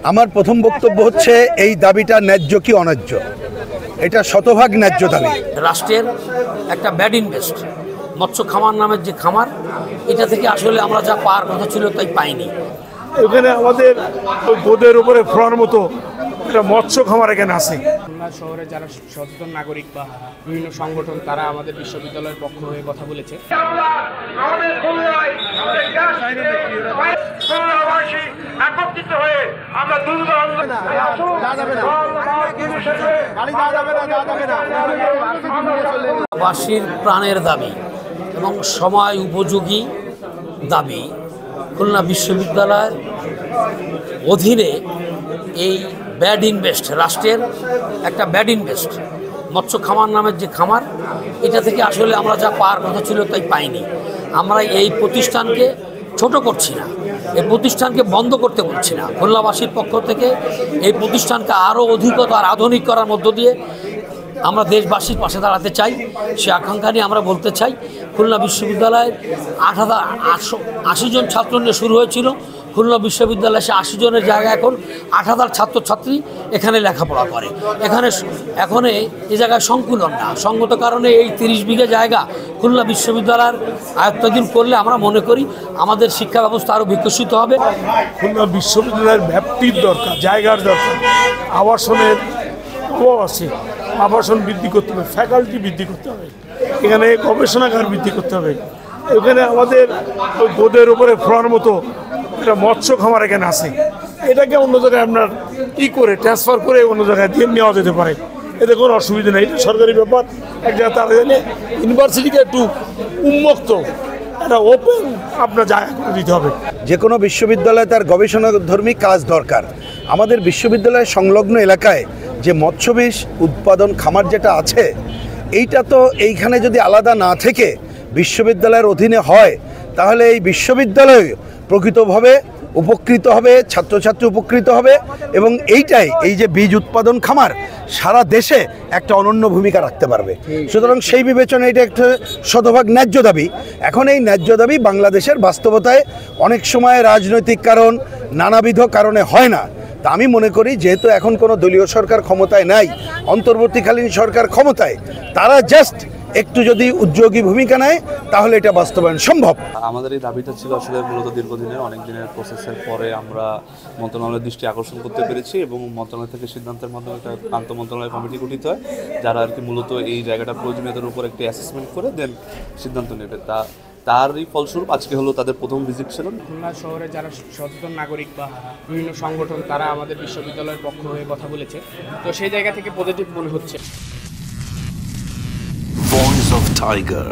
আমার প্রথম বক্তব্য হচ্ছে এই দাবিটা ন্যায্য কি অন্যায্য, এটা শতভাগ ন্যায্য দাবি। রাষ্ট্রের একটা ব্যাড ইনভেস্ট মৎস্য খামার নামের যে খামার, এটা থেকে আসলে আমরা যা পাওয়ার কথা ছিল তাই পাইনি। এখানে আমাদের ওই গোদের উপরে ফোড়ার মতো একটা মৎস্য খামার এখানে আছে। খুলনা শহরে যারা সচেতন নাগরিক বা বিভিন্ন সংগঠন তারা আমাদের বিশ্ববিদ্যালয়ের পক্ষ হয়ে কথা বলেছে। বাসীর প্রাণের দাবি এবং সময় উপযোগী দাবি, খুলনা বিশ্ববিদ্যালয়ের অধীনে এই ব্যাড ইনভেস্ট, রাষ্ট্রের একটা ব্যাড ইনভেস্ট মৎস্য খামার নামের যে খামার, এটা থেকে আসলে আমরা যা পাওয়ার কথা ছিল তাই পাইনি। আমরা এই প্রতিষ্ঠানকে ছোট করছি না, এই প্রতিষ্ঠানকে বন্ধ করতে বলছি না। খুলনাবাসীর পক্ষ থেকে এই প্রতিষ্ঠানকে আরও অধিকতর আধুনিক করার মধ্য দিয়ে আমরা দেশবাসীর পাশে দাঁড়াতে চাই। সে আকাঙ্ক্ষা নিয়ে আমরা বলতে চাই, খুলনা বিশ্ববিদ্যালয়ের 8,880 জন ছাত্র নিয়ে শুরু হয়েছিল। খুলনা বিশ্ববিদ্যালয়ে সে 80 জনের জায়গায় এখন 8,000 ছাত্রছাত্রী এখানে লেখাপড়া করে। এখন এই জায়গায় সংকুলন না, সঙ্গত কারণে এই 30 বিঘা জায়গা খুলনা বিশ্ববিদ্যালয়ের আয়ত্তাধীন করলে আমরা মনে করি আমাদের শিক্ষা ব্যবস্থা আরও বিকশিত হবে। খুলনা বিশ্ববিদ্যালয়ের ব্যাপ্তির দরকার, জায়গার দরকার, আবাসনের অভাব আছে, আবাসন বৃদ্ধি করতে হবে, ফ্যাকাল্টি বৃদ্ধি করতে হবে, এখানে গবেষণাগার বৃদ্ধি করতে হবে। এখানে আমাদের ওই গোদের উপরে ফোড়ার মতো একটা মৎস্য খামার এখানে আছে, এটাকে অন্য জায়গায় আপনার করে ট্রান্সফার করে অন্য জায়গায় দিয়ে নেওয়া যেতে পারে, এতে কোনো অসুবিধা নেই। এটা সরকারি ব্যাপার। এক জায়গায় তারা জানে ইউনিভার্সিটিকে একটু উন্মুক্ত একটা ওপেন আপনার জায়গা করে দিতে হবে। যে কোনো বিশ্ববিদ্যালয়ে তার গবেষণাধর্মী কাজ দরকার। আমাদের বিশ্ববিদ্যালয়ের সংলগ্ন এলাকায় যে মৎস্যবীজ উৎপাদন খামার যেটা আছে, এইটা তো এইখানে যদি আলাদা না থেকে বিশ্ববিদ্যালয়ের অধীনে হয়, তাহলে এই বিশ্ববিদ্যালয় প্রকৃতভাবে উপকৃত হবে, ছাত্রছাত্রী উপকৃত হবে এবং এই যে বীজ উৎপাদন খামার সারা দেশে একটা অনন্য ভূমিকা রাখতে পারবে। সুতরাং সেই বিবেচনায় এটা একটা শতভাগ ন্যায্য দাবি। এখন এই ন্যায্য দাবি বাংলাদেশের বাস্তবতায় অনেক সময় রাজনৈতিক কারণ, নানাবিধ কারণে হয় না। তা আমি মনে করি, যেহেতু এখন কোনো দলীয় সরকার ক্ষমতায় নাই, অন্তর্বর্তীকালীন সরকার ক্ষমতায়, তারা জাস্ট একটু যদি উদ্যোগী ভূমিকা নেয় তাহলে এটা বাস্তবায়ন সম্ভব। আমাদের এই দাবিটা ছিল আসলে মূলত দীর্ঘদিনের, অনেক দিনের প্রসেসের পরে আমরা মন্ত্রণালয়ের দৃষ্টি আকর্ষণ করতে পেরেছি এবং মন্ত্রণালয় থেকে সিদ্ধান্তের মাধ্যমে একটা আন্তঃ মন্ত্রণালয় কমিটি গঠিত হয়, যারা আর কি মূলত এই জায়গাটা প্রয়োজনীয়তার উপর একটি অ্যাসেসমেন্ট করে দেন সিদ্ধান্ত নেবে। তারই ফলস্বরূপ আজকে হলো তাদের প্রথম ভিজিট ছিল। খুলনা শহরে যারা সচেতন নাগরিক বা বিভিন্ন সংগঠন তারা আমাদের বিশ্ববিদ্যালয়ের পক্ষ হয়ে কথা বলেছে, তো সেই জায়গা থেকে পজিটিভ মনে হচ্ছে। Voice of Tiger.